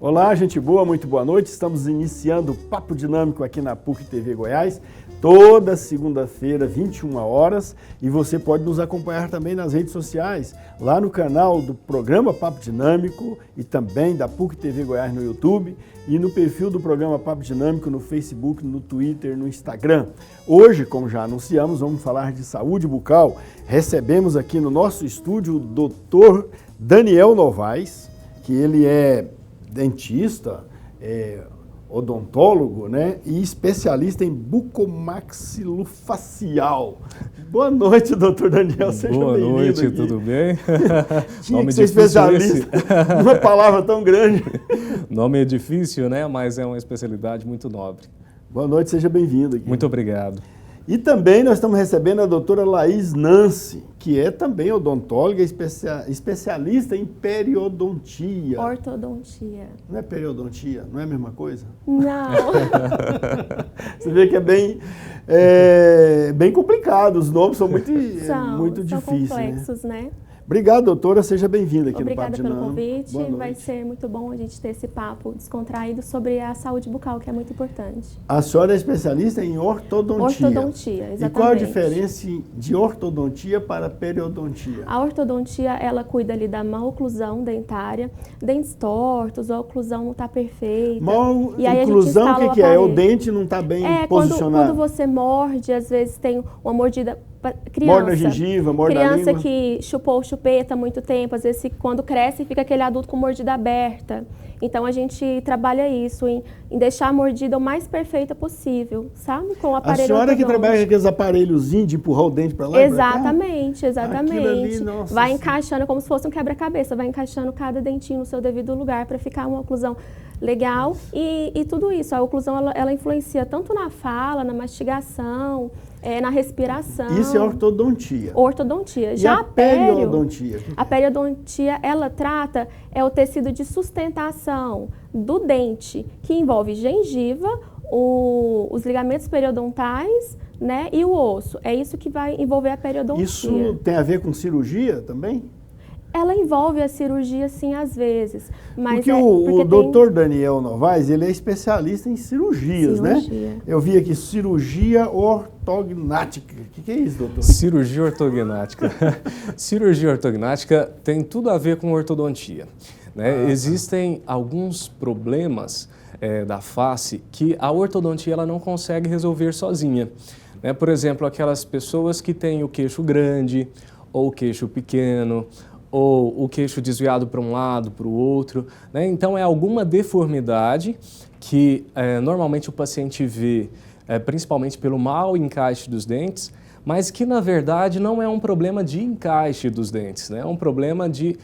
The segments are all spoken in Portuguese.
Olá, gente boa, muito boa noite. Estamos iniciando o Papo Dinâmico aqui na PUC TV Goiás, toda segunda-feira, 21 horas, e você pode nos acompanhar também nas redes sociais, lá no canal do programa Papo Dinâmico e também da PUC TV Goiás no YouTube e no perfil do programa Papo Dinâmico no Facebook, no Twitter, no Instagram. Hoje, como já anunciamos, vamos falar de saúde bucal. Recebemos aqui no nosso estúdio o Dr. Daniel Novaes, que ele é dentista, odontólogo, né, e especialista em bucomaxilofacial. Boa noite, doutor Daniel, seja bem-vindo. Boa noite, aqui. Tudo bem? Tinha que ser especialista, uma palavra tão grande. Nome é difícil, né, mas é uma especialidade muito nobre. Boa noite, seja bem-vindo aqui. Muito obrigado. E também nós estamos recebendo a doutora Laís Nancy, que é também odontóloga, especialista em periodontia. Ortodontia. Não é periodontia? Não é a mesma coisa? Não. Você vê que é bem complicado, os nomes são muito difíceis. São complexos, né? Obrigado, doutora, seja bem-vinda aqui Obrigada no Papo Dinâmico. pelo convite, Boa noite. vai ser muito bom a gente ter esse papo descontraído sobre a saúde bucal, que é muito importante. A senhora é especialista em ortodontia. Ortodontia, exatamente. E qual a diferença de ortodontia para periodontia? A ortodontia, ela cuida ali da maloclusão dentária, dentes tortos, a oclusão não está perfeita. Maloclusão, o que é? O dente não está bem posicionado? Quando você morde, às vezes tem uma mordida... Criança, morde a gengiva, morde a língua. Criança que chupou chupeta há muito tempo, às vezes quando cresce fica aquele adulto com mordida aberta. Então a gente trabalha isso, em deixar a mordida o mais perfeita possível, sabe? Com o aparelho. A senhora que trabalha com aqueles aparelhozinhos de empurrar o dente para lá Exatamente, e pra cá? exatamente. Ali, nossa, vai encaixando como se fosse um quebra-cabeça, vai encaixando cada dentinho no seu devido lugar para ficar uma oclusão legal. E tudo isso, a oclusão ela influencia tanto na fala, na mastigação, na respiração. Isso é ortodontia. Ortodontia. E já a periodontia? A periodontia, ela trata o tecido de sustentação do dente, que envolve gengiva, os ligamentos periodontais, né, e o osso. É isso que vai envolver a periodontia. Isso tem a ver com cirurgia também? Ela envolve a cirurgia, sim, às vezes. Mas porque o doutor Daniel Novaes, ele é especialista em cirurgias, né? Eu vi aqui, cirurgia ortognática. O que é isso, doutor? Cirurgia ortognática. Cirurgia ortognática tem tudo a ver com ortodontia, né? Existem alguns problemas da face que a ortodontia ela não consegue resolver sozinha, né? Por exemplo, aquelas pessoas que têm o queixo grande ou o queixo pequeno, ou o queixo desviado para um lado, para o outro, né? Então é alguma deformidade que normalmente o paciente vê, principalmente pelo mau encaixe dos dentes, mas que na verdade não é um problema de encaixe dos dentes, né? É um problema de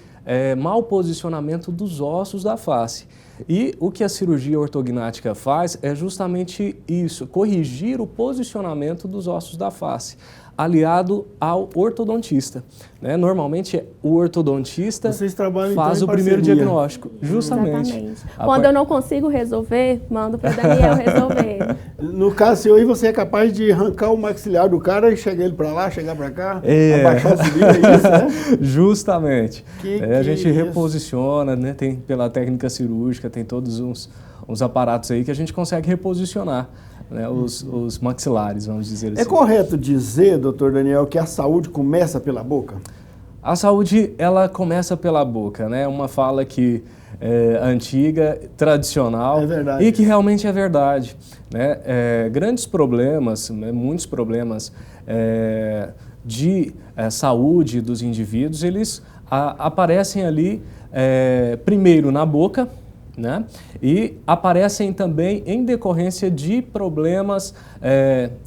mau posicionamento dos ossos da face. E o que a cirurgia ortognática faz é justamente isso, corrigir o posicionamento dos ossos da face, aliado ao ortodontista, né? Normalmente o ortodontista faz o primeiro diagnóstico, justamente. Exatamente. Quando eu não consigo resolver, mando para o Daniel resolver. No caso seu aí, você é capaz de arrancar o maxilar do cara e chegar ele para lá, chegar para cá, abaixar o cílio, é isso, né? Justamente. A gente reposiciona, né? Tem pela técnica cirúrgica, tem todos uns aparatos aí que a gente consegue reposicionar, né, os maxilares, vamos dizer assim. É correto dizer, doutor Daniel, que a saúde começa pela boca? A saúde, ela começa pela boca, né? Uma fala que é antiga, tradicional, e que realmente é verdade, né? Grandes problemas, né, muitos problemas de saúde dos indivíduos, eles aparecem ali primeiro na boca, né? E aparecem também em decorrência de problemas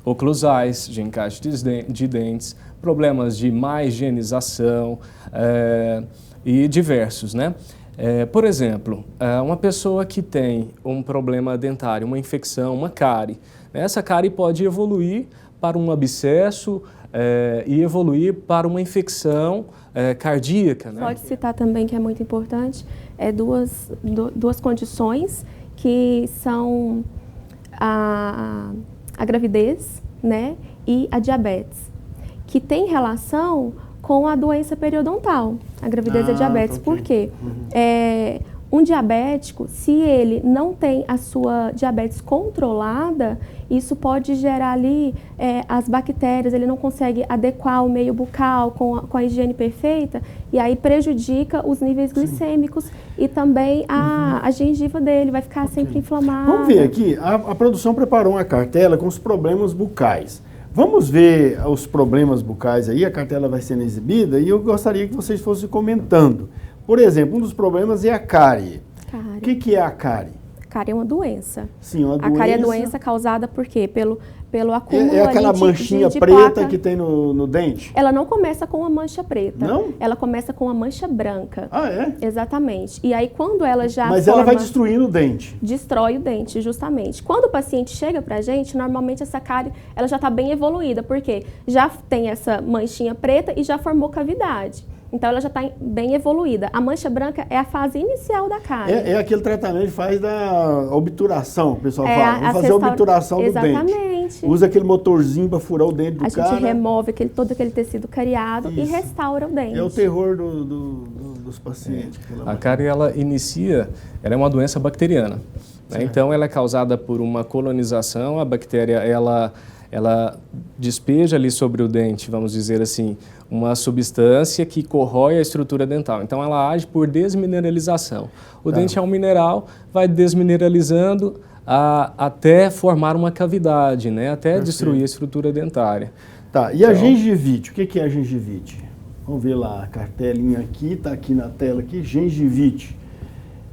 oclusais, de encaixe de dentes, problemas de má higienização e diversos, né? Por exemplo, uma pessoa que tem um problema dentário, uma infecção, uma cárie, essa cárie pode evoluir para um abscesso e evoluir para uma infecção cardíaca, né? Pode citar também, que é muito importante, duas condições que são a gravidez, né, e a diabetes, que tem relação com a doença periodontal, a gravidez e a diabetes. Ok. Por quê? Um diabético, se ele não tem a sua diabetes controlada, isso pode gerar ali as bactérias, ele não consegue adequar o meio bucal com a higiene perfeita, e aí prejudica os níveis glicêmicos e também a gengiva dele vai ficar sempre inflamada. Vamos ver aqui, a produção preparou uma cartela com os problemas bucais. Vamos ver os problemas bucais aí, a cartela vai sendo exibida e eu gostaria que vocês fossem comentando. Por exemplo, um dos problemas é a cárie. O que é a cárie? Cárie é uma doença. Sim, uma doença. A cárie é doença causada por quê? Pelo acúmulo É aquela ali manchinha de preta placa. que tem no dente? Ela não começa com uma mancha preta. Não? Ela começa com uma mancha branca. Ah, é? Exatamente. E aí quando ela já Mas ela vai destruindo o dente. destrói o dente, justamente. Quando o paciente chega pra gente, normalmente essa cárie ela já está bem evoluída, porque já tem essa manchinha preta e já formou cavidade. Então ela já está bem evoluída. A mancha branca é a fase inicial da cárie. É aquele tratamento que faz da obturação, o pessoal É, fala. Vamos fazer a obturação do dente. Exatamente. Usa aquele motorzinho para furar o dente do A cara. gente remove todo aquele tecido cariado e Isso. restaura o dente. É o terror dos pacientes. A cárie, ela é uma doença bacteriana, né? Então ela é causada por uma colonização, a bactéria, ela despeja ali sobre o dente, vamos dizer assim, uma substância que corrói a estrutura dental. Então ela age por desmineralização. O dente é um mineral, vai desmineralizando até formar uma cavidade, né? Até destruir a estrutura dentária. Tá, e a gengivite? O que é a gengivite? Vamos ver lá, a cartelinha aqui, está aqui na tela aqui, gengivite.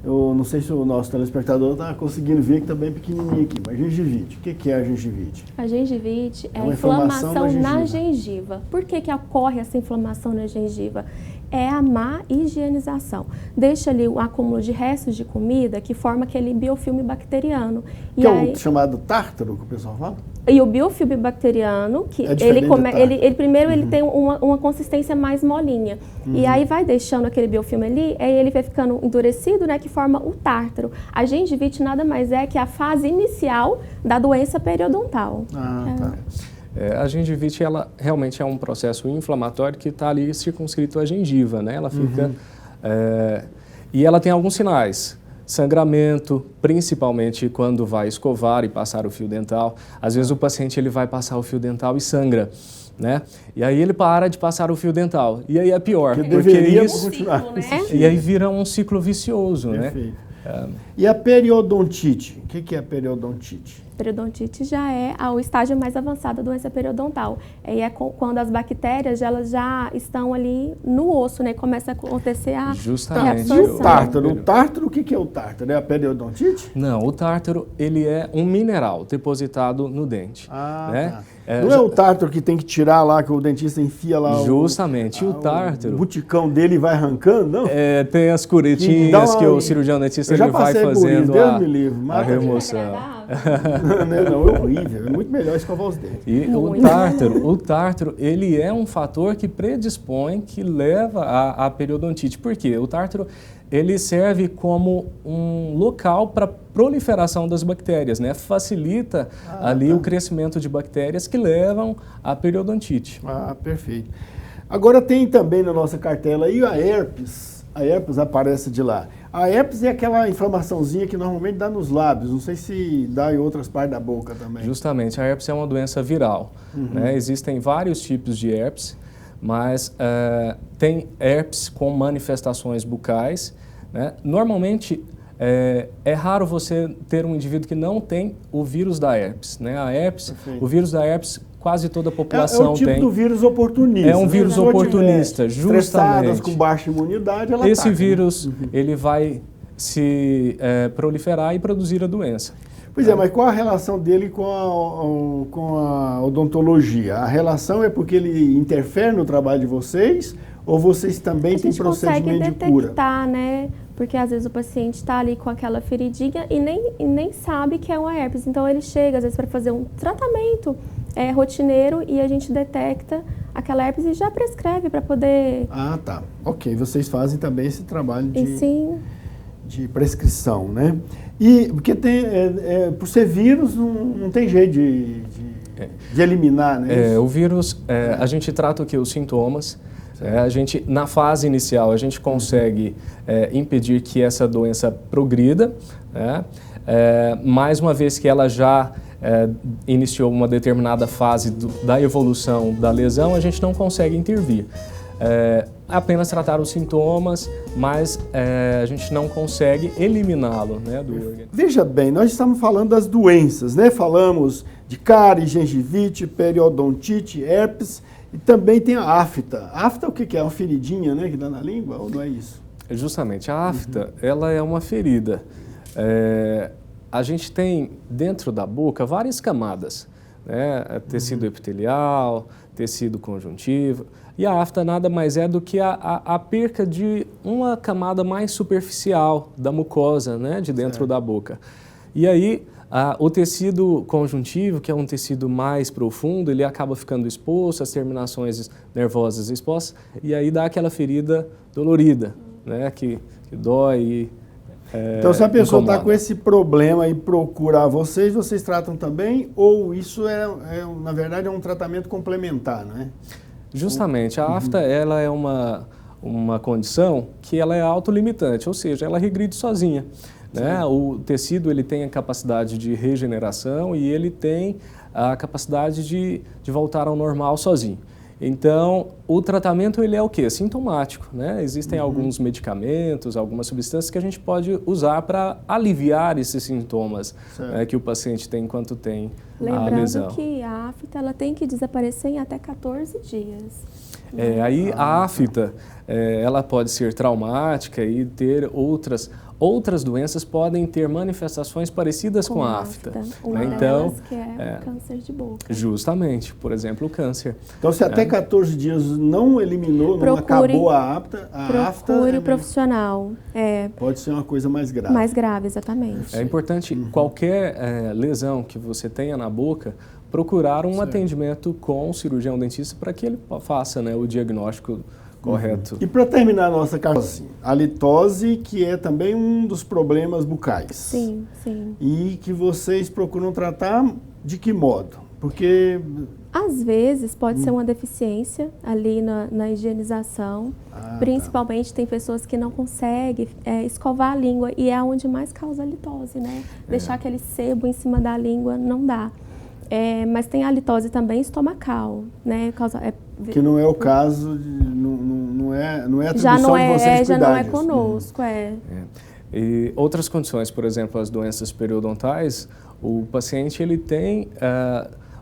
Eu não sei se o nosso telespectador está conseguindo ver que está bem pequenininho aqui, mas gengivite, o que é a gengivite? A gengivite é a uma inflamação inflamação da na gengiva. Por que ocorre essa inflamação na gengiva? É a má higienização. Deixa ali o acúmulo de restos de comida que forma aquele biofilme bacteriano. Que é o chamado tártaro que o pessoal fala? E o biofilme bacteriano, que É diferente do tártaro. ele primeiro ele tem uma consistência mais molinha. E aí vai deixando aquele biofilme ali, aí ele vai ficando endurecido, né, que forma o tártaro. A gengivite nada mais é que a fase inicial da doença periodontal. Tá. A gengivite, ela realmente é um processo inflamatório que está ali circunscrito à gengiva, né? Ela fica... e ela tem alguns sinais. Sangramento, principalmente quando vai escovar e passar o fio dental. Às vezes o paciente ele vai passar o fio dental e sangra, né? E aí ele para de passar o fio dental. E aí é pior, porque isso... continuar. Ciclo, né? E aí vira um ciclo vicioso, Perfeito. né? E a periodontite? O que é a periodontite? Periodontite já é o estágio mais avançado da doença periodontal. E é quando as bactérias elas já estão ali no osso, né? Começa a acontecer a Justamente. E o tártaro? O tártaro, o que é o tártaro? É a periodontite? Não, o tártaro, ele é um mineral depositado no dente. Tá. Né? Não é o tártaro que tem que tirar lá, que o dentista enfia lá justamente, o tártaro... O buticão dele e vai arrancando, não? Tem as curetinhas que o cirurgião dentista ele vai fazendo a remoção. Não, é horrível. É muito melhor escovar os dentes. E o tártaro, ele é um fator que predispõe, que leva à periodontite. Por quê? O tártaro, ele serve como um local para proliferação das bactérias, né? Facilita ali o crescimento de bactérias que levam à periodontite. Perfeito. Agora tem também na nossa cartela aí a herpes. A herpes aparece de lá. A herpes é aquela inflamaçãozinha que normalmente dá nos lábios. Não sei se dá em outras partes da boca também. Justamente, a herpes é uma doença viral. Né? Existem vários tipos de herpes, mas tem herpes com manifestações bucais. Né? Normalmente, é raro você ter um indivíduo que não tem o vírus da herpes. Né? A herpes, o vírus da herpes, quase toda a população tem. É o tipo do vírus oportunista. É um vírus oportunista, justamente. Estressadas com baixa imunidade, ela esse ataca, vírus, né? ele vai se proliferar e produzir a doença. Pois é, mas qual a relação dele com a odontologia? A relação é porque ele interfere no trabalho de vocês ou vocês também têm procedimento de cura? A gente consegue detectar, né? Porque às vezes o paciente está ali com aquela feridinha e nem sabe que é uma herpes. Então ele chega às vezes para fazer um tratamento rotineiro e a gente detecta aquela herpes e já prescreve para poder... Tá. Ok, vocês fazem também esse trabalho de... Sim. de prescrição, né? E porque por ser vírus, não tem jeito de eliminar, né? O vírus, a gente trata o que? Os sintomas. A gente, na fase inicial, a gente consegue impedir que essa doença progrida, né? Mais uma vez que ela já iniciou uma determinada fase da evolução da lesão, a gente não consegue intervir. Apenas tratar os sintomas, mas a gente não consegue eliminá-lo, né, do organismo. Veja bem, nós estamos falando das doenças, né? Falamos de cárie, gengivite, periodontite, herpes e também tem a afta. A afta o que é? Uma feridinha, né, que dá na língua ou não é isso? Justamente, a afta, ela é uma ferida. A gente tem dentro da boca várias camadas, né? Tecido epitelial, tecido conjuntivo. E a afta nada mais é do que a perca de uma camada mais superficial da mucosa, né, de dentro da boca. E aí, o tecido conjuntivo, que é um tecido mais profundo, ele acaba ficando exposto, as terminações nervosas expostas, e aí dá aquela ferida dolorida, né, que dói. Então, se a pessoa está com esse problema e procurar vocês tratam também? Ou isso na verdade, é um tratamento complementar, não é? Justamente, a afta ela é uma condição que ela é autolimitante, ou seja, ela regride sozinha. Né? O tecido ele tem a capacidade de regeneração e ele tem a capacidade de voltar ao normal sozinho. Então, o tratamento ele é o quê? Sintomático, né? Existem alguns medicamentos, algumas substâncias que a gente pode usar para aliviar esses sintomas que o paciente tem enquanto tem a lesão. Lembrando que a afta ela tem que desaparecer em até 14 dias. Aí a afta, ela pode ser traumática e ter outras doenças podem ter manifestações parecidas com a afta. Uma delas que é o câncer de boca. Justamente, por exemplo, o câncer. Então, se até 14 dias não eliminou, não acabou a afta... Procure o profissional. Pode ser uma coisa mais grave. Mais grave, exatamente. É importante, qualquer lesão que você tenha na boca, procurar um atendimento com o cirurgião dentista para que ele faça, né, o diagnóstico correto. E para terminar a nossa cartologia, a litose, que é também um dos problemas bucais. Sim, sim. E que vocês procuram tratar de que modo? Porque... Às vezes pode ser uma deficiência ali na higienização. Principalmente tem pessoas que não conseguem escovar a língua e é onde mais causa a litose, né? Deixar aquele sebo em cima da língua não dá. Mas tem a litose também estomacal, né? Que não é o caso, não é atribuição já não é, de vocês já não é disso. conosco, E outras condições, por exemplo, as doenças periodontais, o paciente ele tem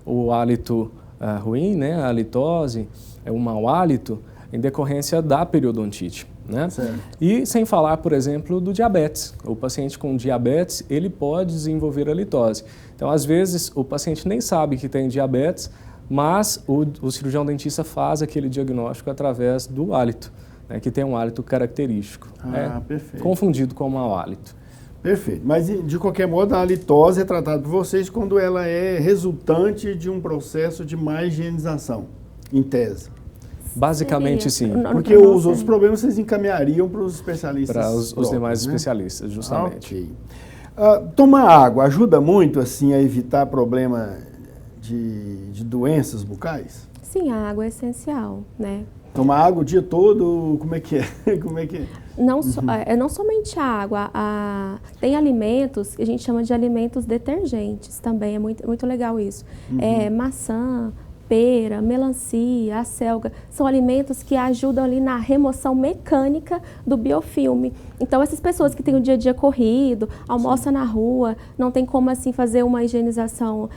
o hálito ruim, né? A litose, o mau hálito, em decorrência da periodontite. Né? E sem falar, por exemplo, do diabetes. O paciente com diabetes, ele pode desenvolver a litose. Então, às vezes, o paciente nem sabe que tem diabetes, mas o cirurgião dentista faz aquele diagnóstico através do hálito, né, que tem um hálito característico. Perfeito. Confundido com mau hálito. Perfeito. Mas, de qualquer modo, a litose é tratada por vocês quando ela é resultante de um processo de má higienização, em tese. Basicamente, sim. Porque os outros problemas vocês encaminhariam para os especialistas. Para os demais especialistas, justamente. Tomar água ajuda muito assim a evitar problema de doenças bucais? Sim, a água é essencial, né? Tomar água o dia todo, como é que é? Como é que é? Não somente a água, tem alimentos que a gente chama de alimentos detergentes também, é muito legal isso. Maçã, pera, melancia, acelga, são alimentos que ajudam ali na remoção mecânica do biofilme. Então, essas pessoas que têm o dia a dia corrido, almoçam na rua, não tem como assim fazer uma higienização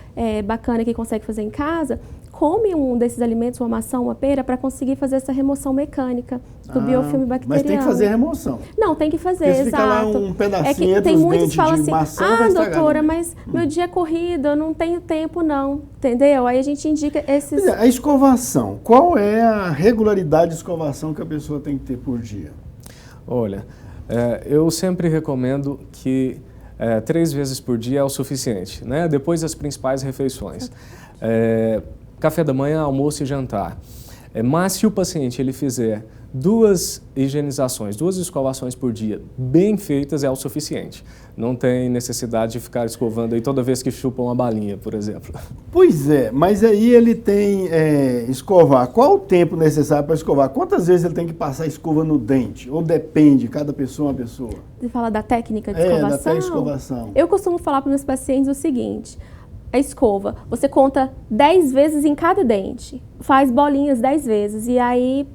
bacana que consegue fazer em casa, come um desses alimentos, uma maçã, uma pera, para conseguir fazer essa remoção mecânica do biofilme bacteriano. Mas tem que fazer a remoção. Não, tem que fazer, porque se exato. Fica lá um pedacinho entre tem os muitos dentes que falam de assim, maçã, doutora, mas meu dia é corrido, eu não tenho tempo não, entendeu? Aí a gente indica esses... A escovação, qual é a regularidade de escovação que a pessoa tem que ter por dia? Olha, eu sempre recomendo que 3 vezes por dia é o suficiente, né? Depois das principais refeições. Café da manhã, almoço e jantar. Mas se o paciente ele fizer 2 higienizações, 2 escovações por dia bem feitas é o suficiente. Não tem necessidade de ficar escovando aí toda vez que chupa uma balinha, por exemplo. Pois é, mas aí ele tem escovar. Qual o tempo necessário para escovar? Quantas vezes ele tem que passar a escova no dente? Ou depende, cada pessoa é uma pessoa? Você fala da técnica de escovação? Da técnica de escovação. Eu costumo falar para os meus pacientes o seguinte: a escova, você conta 10 vezes em cada dente, faz bolinhas 10 vezes e aí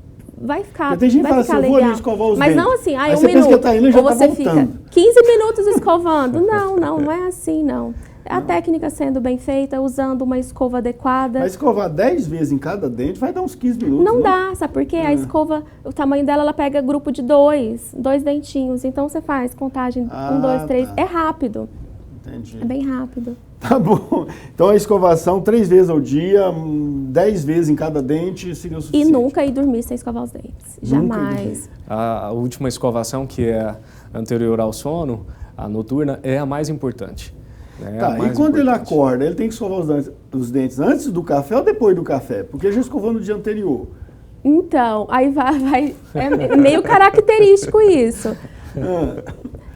vai ficar legal. Tem gente que fala assim, eu vou ali escovar os Mas dentes. não assim, Aí um você minuto, pensa que tá indo e já ou tá você voltando. fica 15 minutos escovando. Não é assim, não. A técnica sendo bem feita, usando uma escova adequada. Mas escovar 10 vezes em cada dente vai dar uns 15 minutos. Não dá, sabe por quê? A escova, o tamanho dela, ela pega grupo de 2 dentinhos. Então você faz contagem 1, 2, 3. Tá. É rápido. Entendi. É bem rápido. Tá bom. Então a escovação 3 vezes ao dia, 10 vezes em cada dente seria o E suficiente. nunca ir dormir sem escovar os dentes. Jamais. A última escovação, que é anterior ao sono, a noturna, é a mais importante. Tá, e quando ele acorda, ele tem que escovar os dentes antes do café ou depois do café? Porque já escovou no dia anterior. Então, aí é meio característico isso.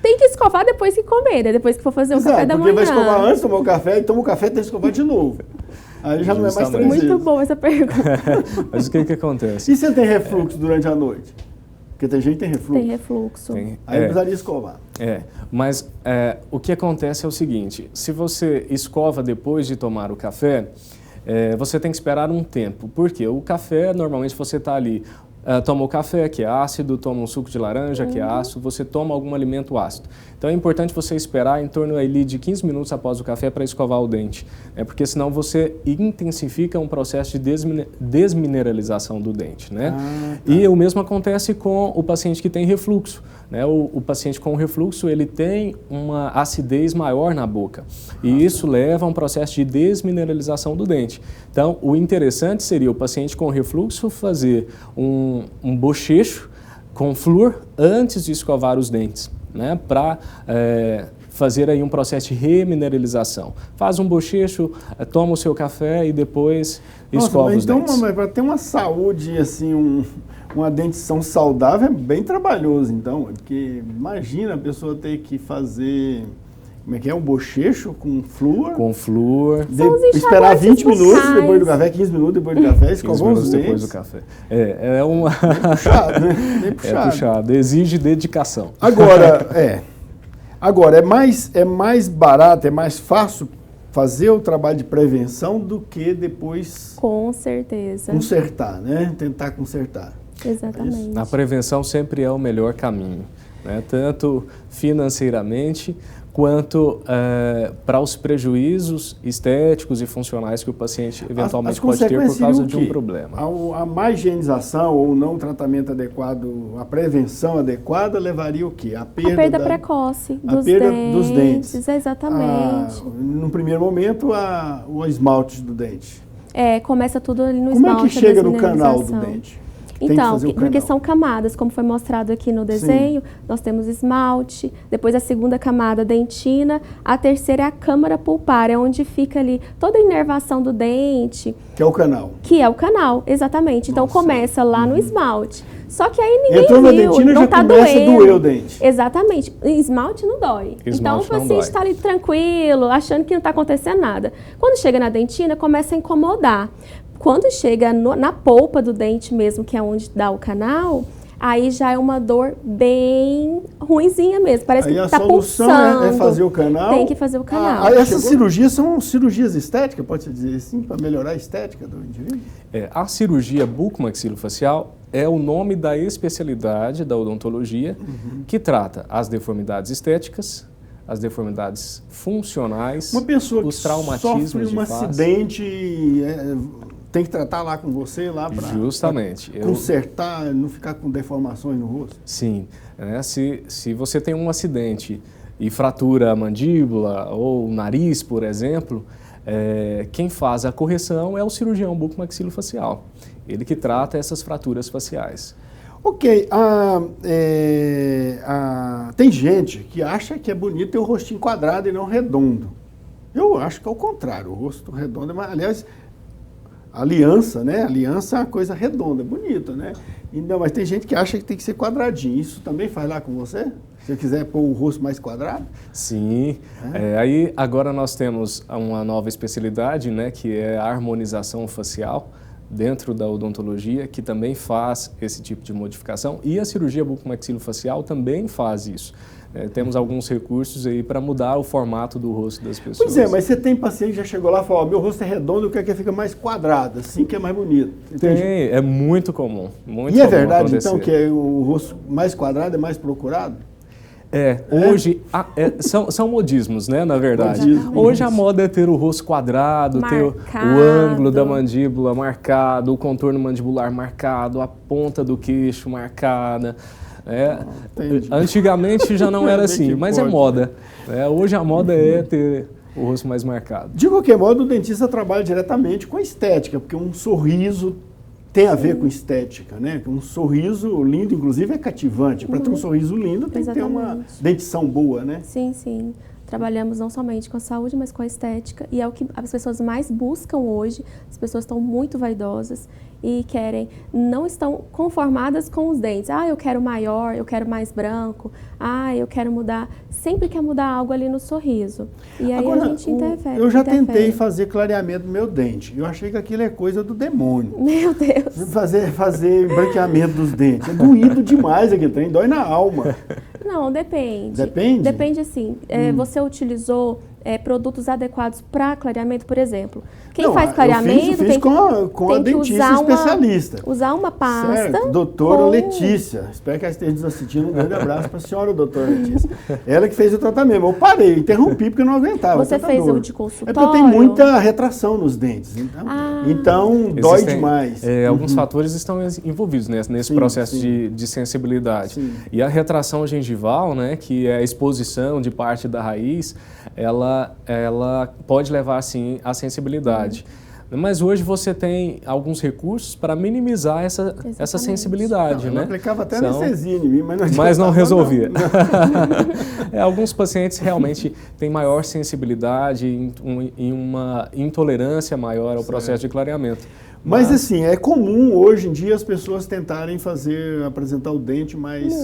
Tem que escovar depois que comer, né? Depois que for fazer o café da manhã. Porque vai escovar antes, tomar o café, e toma o café e tem que escovar de novo. Aí já não é mais 3 vezes. Muito boa essa pergunta. Mas o que acontece? E se ele tem refluxo durante a noite? Porque tem gente que tem refluxo. Tem refluxo. Aí precisaria escovar. Mas o que acontece é o seguinte, se você escova depois de tomar o café, você tem que esperar um tempo. Por quê? O café, normalmente você está ali, toma o café, que é ácido, toma um suco de laranja, que é ácido, você toma algum alimento ácido. Então é importante você esperar em torno ali de 15 minutos após o café para escovar o dente, porque senão você intensifica um processo de desmineralização do dente, né? Tá. E o mesmo acontece com o paciente que tem refluxo, né? O paciente com refluxo, ele tem uma acidez maior na boca e isso leva a um processo de desmineralização do dente. Então, o interessante seria o paciente com refluxo fazer um bochecho com flúor antes de escovar os dentes, né, para fazer aí um processo de remineralização. Faz um bochecho, toma o seu café e depois escova os dentes. Então, para ter uma saúde, assim, uma dentição saudável é bem trabalhoso, então, porque imagina a pessoa ter que fazer... Como é que é? Um bochecho com flúor? Com flúor. Esperar 20 minutos depois do café, 15 minutos depois do café, escovar os dentes. Depois do café. É Bem puxado, né? Bem puxado. É puxado, exige dedicação. Agora, é mais barato, é mais fácil fazer o trabalho de prevenção do que depois... Com certeza. Consertar, né? Tentar consertar. Exatamente. A prevenção sempre é o melhor caminho, né? Tanto financeiramente quanto para os prejuízos estéticos e funcionais que o paciente eventualmente pode ter por causa de um problema. A má higienização ou não tratamento adequado, a prevenção adequada levaria o quê? A perda precoce dos dentes. Exatamente. No primeiro momento, o esmalte do dente. Começa tudo ali no Como esmalte. Como é que chega no canal do dente? Então, porque são camadas, como foi mostrado aqui no desenho. Sim. Nós temos esmalte, depois a segunda camada, dentina, a terceira é a câmara pulpar, é onde fica ali toda a inervação do dente. Que é o canal. Que é o canal, exatamente. Então começa lá no esmalte. Só que aí ninguém entrou viu, na dentina, não já tá começa doendo. A doer o dente. Exatamente. Esmalte não dói. Então o paciente está ali tranquilo, achando que não está acontecendo nada. Quando chega na dentina, começa a incomodar. Quando chega na polpa do dente mesmo, que é onde dá o canal, aí já é uma dor bem ruinzinha mesmo. Parece que está pulsando. A solução é fazer o canal? Tem que fazer o canal. Essas cirurgias são cirurgias estéticas, pode-se dizer assim, para melhorar a estética do indivíduo? A cirurgia bucomaxilofacial é o nome da especialidade da odontologia que trata as deformidades estéticas, as deformidades funcionais, os traumatismos sofre um acidente, tem que tratar lá com você, lá para consertar, não ficar com deformações no rosto? Sim. Se você tem um acidente e fratura a mandíbula ou o nariz, por exemplo, quem faz a correção é o cirurgião bucomaxilofacial. Ele que trata essas fraturas faciais. Ok. Tem gente que acha que é bonito ter o rostinho quadrado e não redondo. Eu acho que é o contrário. O rosto redondo é mais... Aliás, aliança, né? Aliança é uma coisa redonda, bonita, né? Não, mas tem gente que acha que tem que ser quadradinho. Isso também faz lá com você? Se você quiser pôr o rosto mais quadrado? Sim. Aí agora nós temos uma nova especialidade, né? Que é a harmonização facial dentro da odontologia, que também faz esse tipo de modificação. E a cirurgia bucomaxilofacial também faz isso. Temos alguns recursos aí para mudar o formato do rosto das pessoas. Pois é, mas você tem paciente que já chegou lá e falou, meu rosto é redondo, eu quero que fique mais quadrado, assim que é mais bonito. Entende? Tem, é muito comum. Muito e é comum verdade, acontecer. então, que o rosto mais quadrado é mais procurado? Hoje são modismos, né, na verdade. Modismo. Hoje a moda é ter o rosto quadrado, ter o ângulo da mandíbula marcado, o contorno mandibular marcado, a ponta do queixo marcada. Antigamente já não era assim, mas é moda. Hoje a moda é ter o rosto mais marcado. De qualquer modo, o dentista trabalha diretamente com a estética, porque um sorriso tem a ver com estética, né? Um sorriso lindo, inclusive, é cativante. Para ter um sorriso lindo, tem que ter uma dentição boa, né? Sim, sim. Trabalhamos não somente com a saúde, mas com a estética. E é o que as pessoas mais buscam hoje. As pessoas estão muito vaidosas e não estão conformadas com os dentes. Eu quero maior, eu quero mais branco. Eu quero mudar. Sempre quer mudar algo ali no sorriso. E aí agora, a gente interfere. Eu já tentei fazer clareamento no meu dente. Eu achei que aquilo é coisa do demônio. Meu Deus. Fazer branqueamento dos dentes. É doído demais aquele trem, dói na alma. Não, depende. Depende? Depende, assim. Você utilizou produtos adequados para clareamento, por exemplo. Quem faz clareamento eu fiz com a dentista especialista. Usar uma pasta. Certo, doutora Letícia. Espero que ela esteja nos assistindo. Um grande abraço para a senhora, doutora Letícia. Ela que fez o tratamento. Eu parei, interrompi porque eu não aguentava. Você fez o de consultório? É porque eu tenho muita retração nos dentes. Então dói demais. Alguns fatores estão envolvidos nesse processo de sensibilidade. Sim. E a retração gengival, né, que é a exposição de parte da raiz, ela pode levar, sim, à sensibilidade. Mas hoje você tem alguns recursos para minimizar essa sensibilidade. Eu aplicava até anestesia em mim, mas não resolvia. Alguns pacientes realmente têm maior sensibilidade e uma intolerância maior ao processo de clareamento. Mas assim, é comum hoje em dia as pessoas tentarem apresentar o dente mais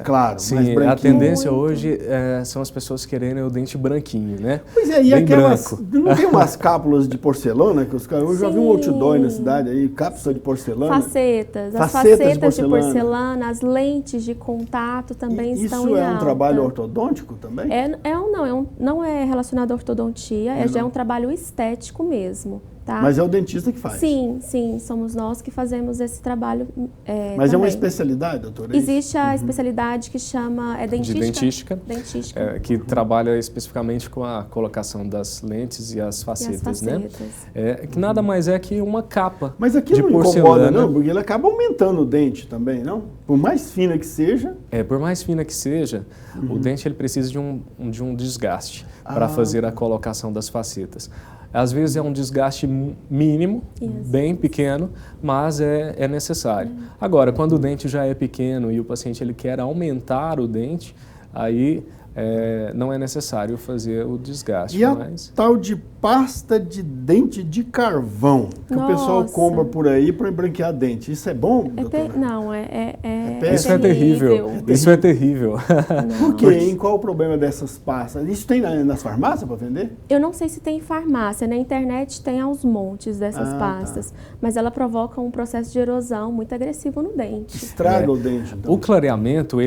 claro, sim, mais branquinho. A tendência hoje são as pessoas quererem o dente branquinho, né? Pois é, e aquelas, não tem umas cápsulas de porcelana que os caras, eu já vi um outdoor na cidade aí, cápsula de porcelana. Facetas, as facetas de porcelana, as lentes de contato também estão em alta. Isso é um trabalho ortodôntico também? Não é relacionado à ortodontia, já é um trabalho estético mesmo. Tá? Mas é o dentista que faz? Sim, somos nós que fazemos esse trabalho. Mas também. É uma especialidade, doutora? Existe a especialidade que chama dentística. Que trabalha especificamente com a colocação das lentes e as facetas, né? Que nada mais é que uma capa. Mas aquilo não incomoda, não? Porque ele acaba aumentando o dente também, não? Por mais fina que seja. Por mais fina que seja, o dente ele precisa de um desgaste para fazer a colocação das facetas. Às vezes é um desgaste mínimo, bem pequeno, mas é necessário. Agora, quando o dente já é pequeno e o paciente ele quer aumentar o dente, aí não é necessário fazer o desgaste. E a tal de pasta de dente de carvão, que o pessoal compra por aí para embranquear dente. Isso é bom, doutora? Não, isso é terrível. Isso é terrível. Por quê? Qual o problema dessas pastas? Isso tem nas farmácias para vender? Eu não sei se tem em farmácia. Na internet tem aos montes dessas pastas. Mas ela provoca um processo de erosão muito agressivo no dente. Estraga o dente. Então. O clareamento,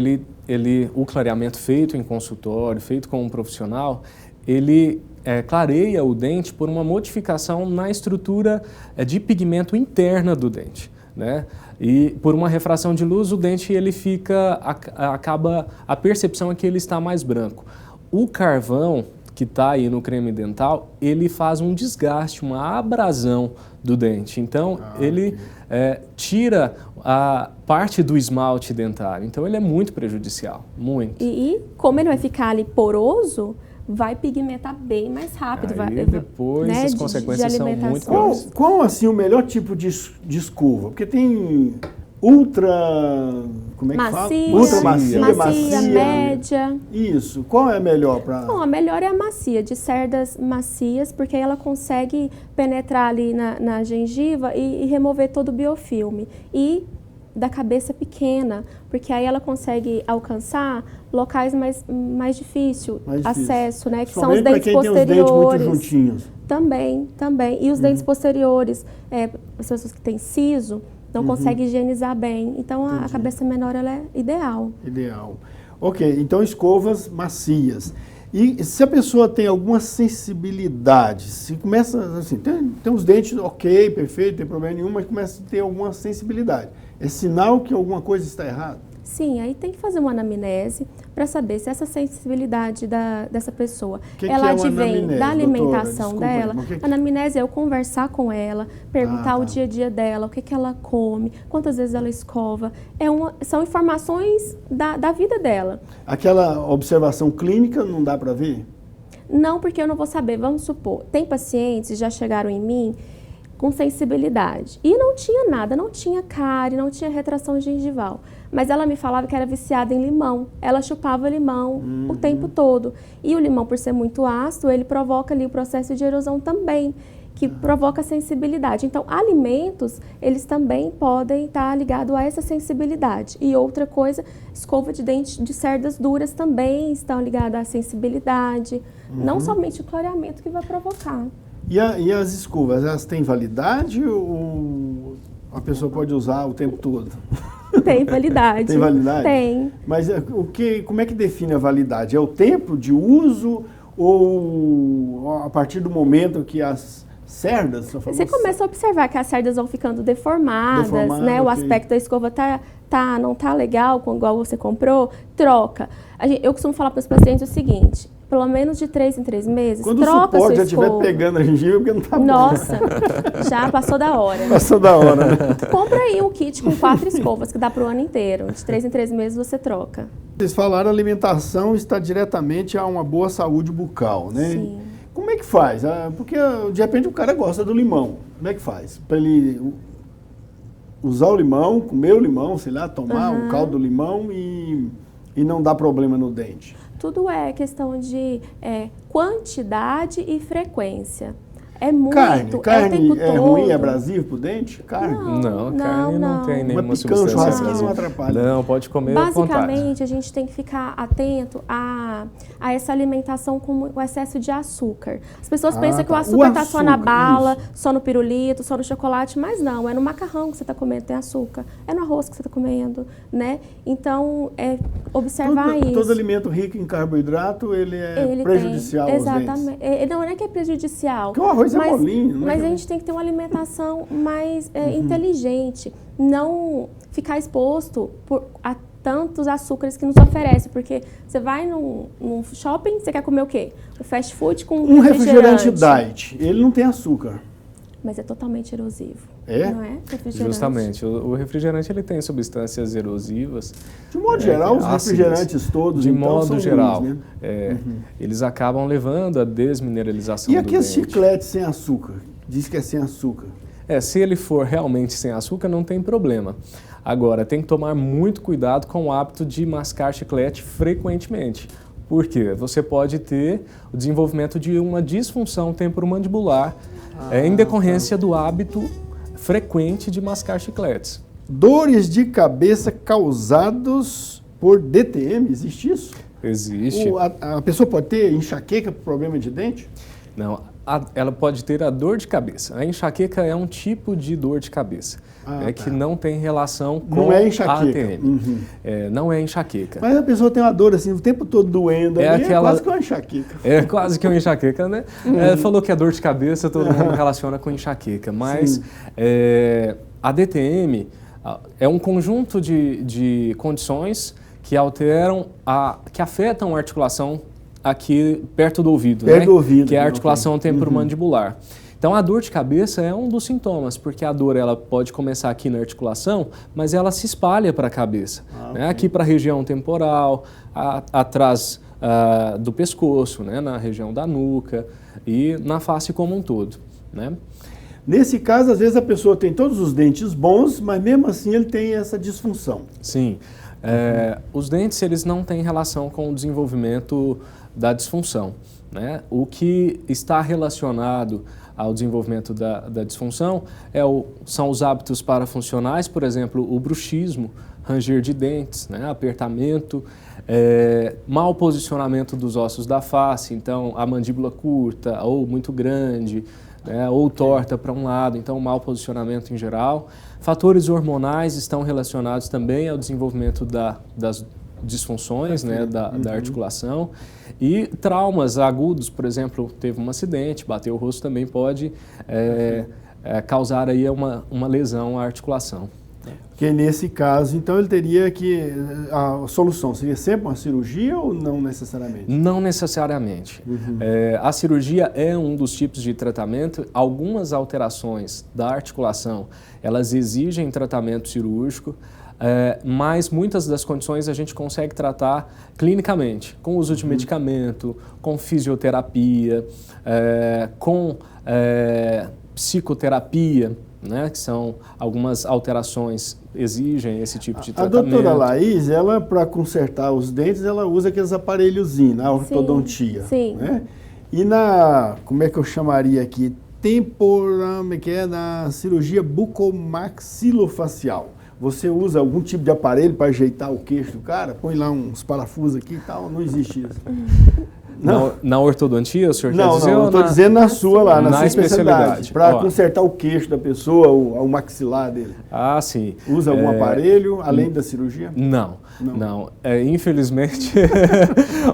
o clareamento feito em consultório, feito com um profissional, ele clareia o dente por uma modificação na estrutura de pigmento interna do dente, né? E por uma refração de luz, o dente ele a percepção é que ele está mais branco. O carvão que está aí no creme dental, ele faz um desgaste, uma abrasão do dente. Então, ele tira a parte do esmalte dentário. Então, ele é muito prejudicial, muito. E como ele vai ficar ali poroso, vai pigmentar bem mais rápido. Depois as consequências são muito piores. Qual assim, o melhor tipo de escova? Porque tem como é que fala? Macia, Ultra macia, média. Isso. Qual é a melhor para... Bom, a melhor é a macia, de cerdas macias, porque aí ela consegue penetrar ali na gengiva e remover todo o biofilme. E da cabeça pequena, porque aí ela consegue alcançar locais mais difícil acesso, né? Que são os dentes posteriores. Tem os dentes muito juntinhos. Também. E os dentes posteriores, as pessoas que têm siso, não conseguem higienizar bem. Então, a cabeça menor, ela é ideal. Ideal. Ok, então escovas macias. E se a pessoa tem alguma sensibilidade, se começa assim, tem os dentes ok, perfeito, não tem problema nenhum, mas começa a ter alguma sensibilidade. É sinal que alguma coisa está errada? Sim, aí tem que fazer uma anamnese para saber se essa sensibilidade dessa pessoa, ela advém da alimentação dela. A anamnese é eu conversar com ela, perguntar o dia a dia dela, o que ela come, quantas vezes ela escova. São informações da vida dela. Aquela observação clínica não dá para ver? Não, porque eu não vou saber. Vamos supor, tem pacientes, já chegaram em mim, com sensibilidade. E não tinha nada, não tinha cárie, não tinha retração gengival. Mas ela me falava que era viciada em limão. Ela chupava limão o tempo todo. E o limão, por ser muito ácido, ele provoca ali o processo de erosão também, que provoca sensibilidade. Então, alimentos, eles também podem estar ligados a essa sensibilidade. E outra coisa, escova de dente de cerdas duras também estão ligadas à sensibilidade. Não somente o clareamento que vai provocar. E as escovas, elas têm validade ou a pessoa pode usar o tempo todo? Tem validade. Tem validade? Tem. Mas como é que define a validade? É o tempo de uso ou a partir do momento que as cerdas... Você começa a observar que as cerdas vão ficando deformadas, né? O aspecto da escova não tá legal, igual você comprou, troca. Eu costumo falar para os pacientes o seguinte... Pelo menos de 3 em 3 meses, quando troca o suporte sua já estiver pegando a gengiva, porque não tá bom. Nossa, já passou da hora. Passou da hora, né? Compra aí um kit com 4 escovas, que dá para o ano inteiro. De 3 em 3 meses você troca. Vocês falaram, a alimentação está diretamente a uma boa saúde bucal, né? Sim. Como é que faz? Porque, de repente, o cara gosta do limão. Como é que faz? Para ele usar o limão, comer o limão, sei lá, tomar o caldo do limão e não dar problema no dente. Tudo é questão de quantidade e frequência. É muito. Carne é ruim, é abrasivo pro dente? Carne? Não, carne não tem nenhuma substância churrasquinho não atrapalha. Não, pode comer basicamente, a gente tem que ficar atento a essa alimentação com o excesso de açúcar. As pessoas pensam que o açúcar está só na bala, só no pirulito, só no chocolate, mas não, é no macarrão que você está comendo, tem açúcar. É no arroz que você está comendo, né? Então, observar isso. Todo alimento rico em carboidrato, ele é prejudicial aos dentes. Exatamente. Não é que é prejudicial. Porque o arroz é molinho. Mas a gente tem que ter uma alimentação mais inteligente. Não ficar exposto a tantos açúcares que nos oferece. Porque você vai num shopping, você quer comer o quê? O fast food com refrigerante diet. Ele não tem açúcar. Mas é totalmente erosivo. É? Não é? Justamente. O refrigerante ele tem substâncias erosivas. De modo geral, os refrigerantes todos, de modo geral, ruins, né? Eles acabam levando à desmineralização do dente. E aqueles chicletes sem açúcar? Diz que é sem açúcar. Se ele for realmente sem açúcar, não tem problema. Agora, tem que tomar muito cuidado com o hábito de mascar chiclete frequentemente. Por quê? Você pode ter o desenvolvimento de uma disfunção temporomandibular em decorrência do hábito frequente de mascar chicletes. Dores de cabeça causados por DTM, existe isso? Existe. A pessoa pode ter enxaqueca por problema de dente? Não, ela pode ter a dor de cabeça. A enxaqueca é um tipo de dor de cabeça que não tem relação com não é enxaqueca. a ATM. Não é enxaqueca. Mas a pessoa tem uma dor assim o tempo todo doendo, é quase que uma enxaqueca. É quase que uma enxaqueca, né? Falou que a dor de cabeça todo mundo relaciona com enxaqueca, mas a DTM é um conjunto de condições que alteram, que afetam a articulação aqui perto do ouvido, do ouvido, que é a articulação temporomandibular. Então, a dor de cabeça é um dos sintomas, porque a dor ela pode começar aqui na articulação, mas ela se espalha para a cabeça. Né? Aqui para a região temporal, atrás do pescoço, né? Na região da nuca e na face como um todo. Né? Nesse caso, às vezes a pessoa tem todos os dentes bons, mas mesmo assim ele tem essa disfunção. Sim. Os dentes, eles não têm relação com o desenvolvimento da disfunção, né? O que está relacionado ao desenvolvimento da disfunção são os hábitos parafuncionais, por exemplo, o bruxismo, ranger de dentes, né? Apertamento, mau posicionamento dos ossos da face, então a mandíbula curta ou muito grande, né? Ou torta para um lado, então mau posicionamento em geral. Fatores hormonais estão relacionados também ao desenvolvimento das disfunções, né, da articulação. E traumas agudos, por exemplo, teve um acidente, bateu o rosto, também pode causar aí uma lesão à articulação. Porque nesse caso, então, ele teria que... A solução seria sempre uma cirurgia ou não necessariamente? Não necessariamente. A cirurgia é um dos tipos de tratamento. Algumas alterações da articulação, elas exigem tratamento cirúrgico, mas muitas das condições a gente consegue tratar clinicamente, com uso de medicamento, com fisioterapia, com psicoterapia, né, que são algumas alterações exigem esse tipo de tratamento. A doutora Laís, ela, para consertar os dentes, ela usa aqueles aparelhozinhos, na ortodontia. Sim. Né? E como é que eu chamaria aqui? Na cirurgia bucomaxilofacial. Você usa algum tipo de aparelho para ajeitar o queixo do cara? Põe lá uns parafusos aqui e tal? Não existe isso. Não. Na ortodontia, o senhor quer dizer? Não, eu estou dizendo na sua lá, na sua especialidade. Para Ó, consertar o queixo da pessoa, o maxilar dele. Ah, sim. Usa algum aparelho, além da cirurgia? Não. Infelizmente,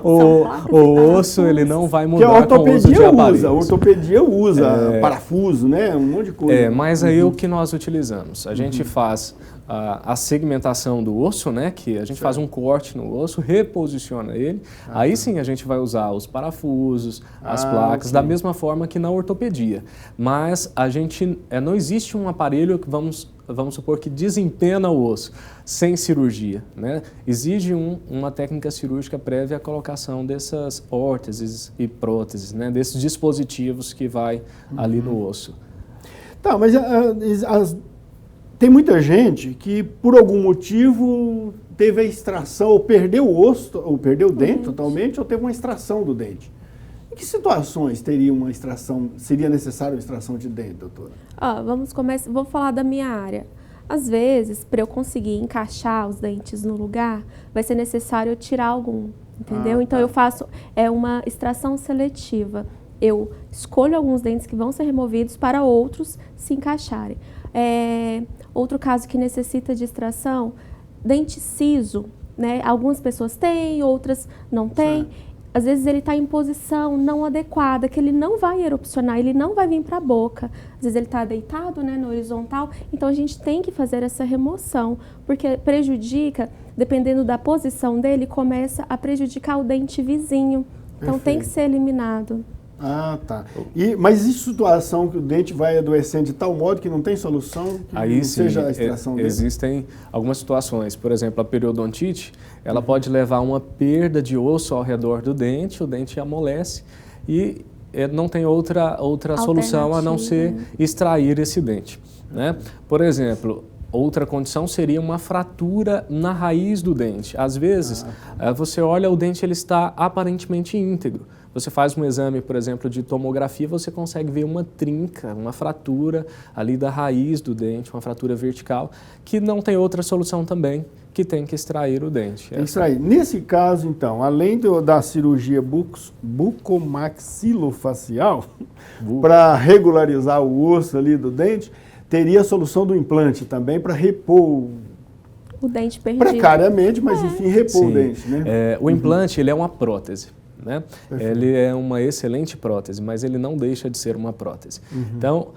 o osso ele não vai mudar com o uso de aparelhos. A ortopedia usa parafuso, né? Um monte de coisa. Mas aí o que nós utilizamos? A gente faz a segmentação do osso, né? Que a gente faz um corte no osso, reposiciona ele. Aí sim a gente vai usar os parafusos, as placas, da mesma forma que na ortopedia. Mas a gente não existe um aparelho que vamos supor que desempena o osso sem cirurgia, né? Exige uma técnica cirúrgica prévia à colocação dessas órteses e próteses, né? Desses dispositivos que vai ali no osso. Tá, mas tem muita gente que por algum motivo teve a extração, ou perdeu o osso, ou perdeu o dente totalmente, ou teve uma extração do dente. Em que situações seria necessária uma extração de dente, doutora? Vou falar da minha área. Às vezes, para eu conseguir encaixar os dentes no lugar, vai ser necessário eu tirar algum, entendeu? Então eu faço uma extração seletiva. Eu escolho alguns dentes que vão ser removidos para outros se encaixarem. Outro caso que necessita de extração, dente ciso, né? Algumas pessoas têm, outras não têm. Certo. Às vezes ele está em posição não adequada, que ele não vai erupcionar, ele não vai vir para a boca. Às vezes ele está deitado, né, no horizontal, então a gente tem que fazer essa remoção, porque prejudica, dependendo da posição dele, começa a prejudicar o dente vizinho. Então Perfeito. Tem que ser eliminado. Ah, tá. Mas existe situação que o dente vai adoecendo de tal modo que não tem solução, que aí não sim, seja a extração dele? Existem algumas situações. Por exemplo, a periodontite, ela pode levar a uma perda de osso ao redor do dente, o dente amolece e não tem outra solução a não ser extrair esse dente, né? Por exemplo, outra condição seria uma fratura na raiz do dente. Às vezes, você olha, o dente ele está aparentemente íntegro. Você faz um exame, por exemplo, de tomografia, você consegue ver uma trinca, uma fratura ali da raiz do dente, uma fratura vertical, que não tem outra solução também, que tem que extrair o dente. Extrair. Nesse caso, então, além da cirurgia bucomaxilofacial, para regularizar o osso ali do dente, teria a solução do implante também para repor o dente perdido. Precariamente, mas enfim, repor o dente, né? O implante, ele é uma prótese. Né? Ele é uma excelente prótese, mas ele não deixa de ser uma prótese. Então,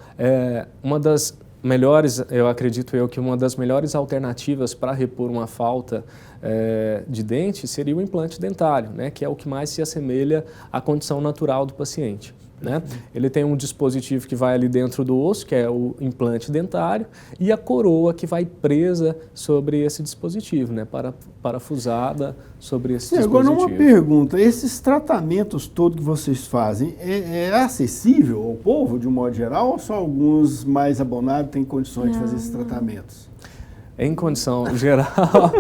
uma das melhores, eu acredito que uma das melhores alternativas para repor uma falta de dente seria o implante dentário, né? Que é o que mais se assemelha à condição natural do paciente. né? Ele tem um dispositivo que vai ali dentro do osso, que é o implante dentário, e a coroa que vai presa sobre esse dispositivo, né? Parafusada sobre esse dispositivo. Agora uma pergunta, esses tratamentos todos que vocês fazem, é acessível ao povo de um modo geral ou só alguns mais abonados têm condições de fazer esses tratamentos? Em condição geral,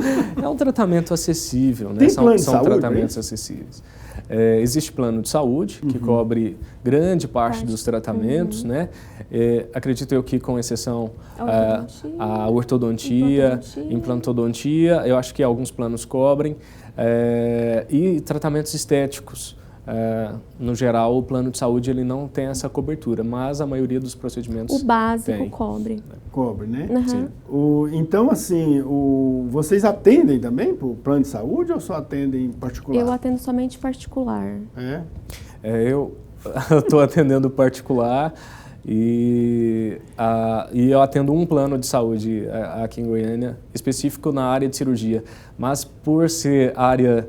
é um tratamento acessível, né? Tem plano de São saúde, tratamentos acessíveis. Existe plano de saúde, que cobre grande parte dos tratamentos, né? Acredito eu que, com exceção a ortodontia, implantodontia, eu acho que alguns planos cobrem, e tratamentos estéticos. No geral, o plano de saúde ele não tem essa cobertura, mas a maioria dos procedimentos o básico tem. cobre. Cobre, né? Sim. Então, assim, vocês atendem também para o plano de saúde ou só atendem em particular? Eu atendo somente particular. Eu estou atendendo particular e eu atendo um plano de saúde aqui em Goiânia, específico na área de cirurgia, mas por ser área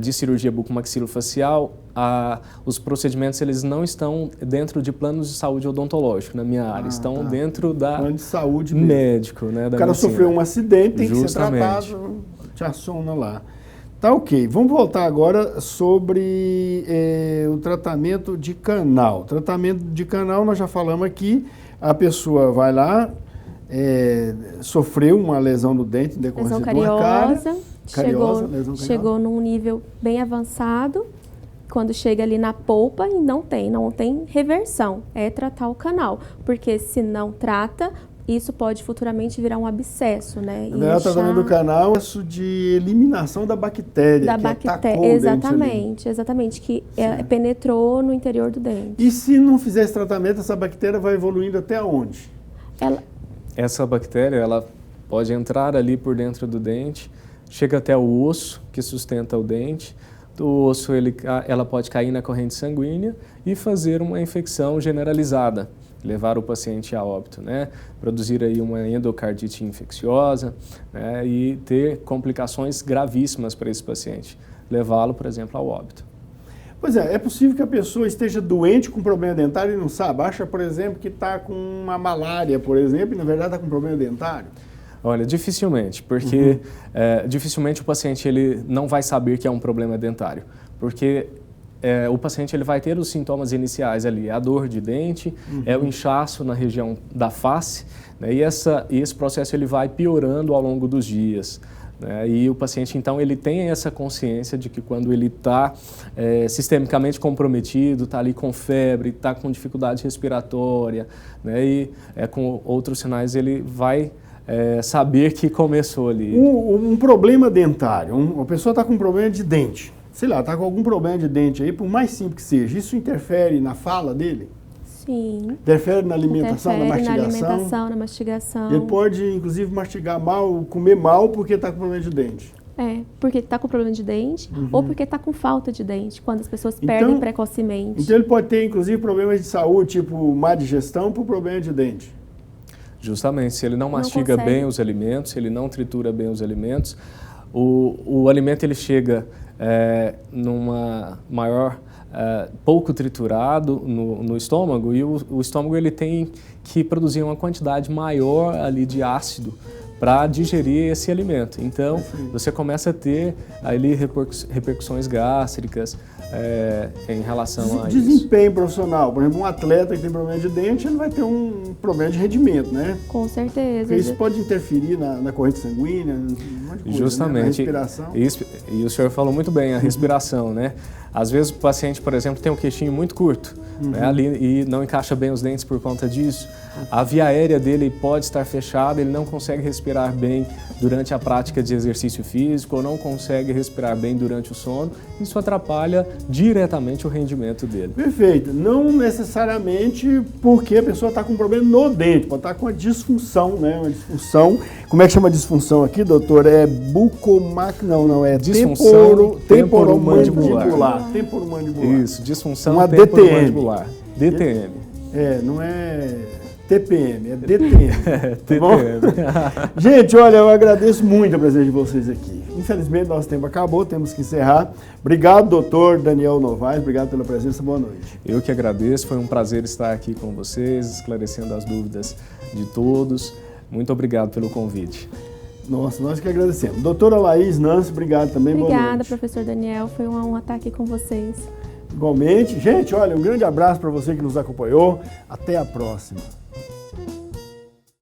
de cirurgia bucomaxilofacial, os procedimentos eles não estão dentro de planos de saúde odontológico na minha área, estão dentro da plano de saúde mesmo. Médico, né, da o cara medicina. sofreu um acidente, tem Justamente. que ser tratado, te aciona lá. Tá ok, vamos voltar agora sobre o tratamento de canal. Tratamento de canal, nós já falamos aqui, a pessoa vai lá, sofreu uma lesão no dente em decorrência Lesão de uma cárie. Chegou num nível bem avançado, quando chega ali na polpa e não tem reversão, é tratar o canal, porque se não trata, isso pode futuramente virar um abscesso, né? O tratamento do canal é isso de eliminação da bactéria, atacou exatamente, que penetrou no interior do dente. E se não fizer esse tratamento, essa bactéria vai evoluindo até onde? Essa bactéria, ela pode entrar ali por dentro do dente, chega até o osso que sustenta o dente. Do osso ela pode cair na corrente sanguínea e fazer uma infecção generalizada, levar o paciente a óbito, né? Produzir aí uma endocardite infecciosa, né? E ter complicações gravíssimas para esse paciente, levá-lo, por exemplo, ao óbito. Pois é possível que a pessoa esteja doente com problema dentário e não sabe. Acha, por exemplo, que está com uma malária, por exemplo, e na verdade está com problema dentário. Olha, dificilmente, porque dificilmente o paciente ele não vai saber que é um problema dentário, porque o paciente ele vai ter os sintomas iniciais ali, a dor de dente, o inchaço na região da face, né, e esse processo ele vai piorando ao longo dos dias. Né, e o paciente, então, ele tem essa consciência de que quando ele está sistemicamente comprometido, está ali com febre, está com dificuldade respiratória, né, e com outros sinais ele vai saber que começou ali. Um problema dentário, uma pessoa está com um problema de dente, sei lá, está com algum problema de dente aí, por mais simples que seja, isso interfere na fala dele? Sim. Interfere na alimentação, na mastigação? Ele pode, inclusive, mastigar mal, comer mal porque está com problema de dente. Porque está com problema de dente ou porque está com falta de dente, quando as pessoas perdem precocemente. Então ele pode ter, inclusive, problemas de saúde, tipo má digestão, por problema de dente. Justamente, se ele não mastiga bem os alimentos, se ele não tritura bem os alimentos, o alimento ele chega numa maior, pouco triturado no estômago, e o estômago ele tem que produzir uma quantidade maior ali de ácido para digerir esse alimento. Então, você começa a ter ali repercussões gástricas em relação a isso. Desempenho profissional. Por exemplo, um atleta que tem problema de dente, ele vai ter um problema de rendimento, né? Com certeza. Porque isso pode interferir na corrente sanguínea, um monte de coisa, justamente. Né? Na respiração. E o senhor falou muito bem, a respiração, né? Às vezes o paciente, por exemplo, tem um queixinho muito curto, né, ali, e não encaixa bem os dentes por conta disso. A via aérea dele pode estar fechada, ele não consegue respirar bem durante a prática de exercício físico, ou não consegue respirar bem durante o sono. Isso atrapalha diretamente o rendimento dele. Perfeito. Não necessariamente porque a pessoa está com um problema no dente, pode estar com uma disfunção, né? Uma disfunção. Como é que chama a disfunção aqui, doutor? É disfunção temporomandibular. Temporomandibular. Isso, disfunção uma temporomandibular. DTM. Não é TPM, é DTM. TPM. Gente, olha, eu agradeço muito a presença de vocês aqui. infelizmente nosso tempo acabou, temos que encerrar. Obrigado, doutor Daniel Novaes, obrigado pela presença, boa noite. Eu que agradeço, foi um prazer estar aqui com vocês, esclarecendo as dúvidas de todos. Muito obrigado pelo convite. Nossa, nós que agradecemos. Doutora Laís Nancy, obrigado também, boa noite. Obrigada, professor Daniel, foi uma honra estar aqui com vocês. Igualmente. Gente, olha, um grande abraço para você que nos acompanhou. Até a próxima.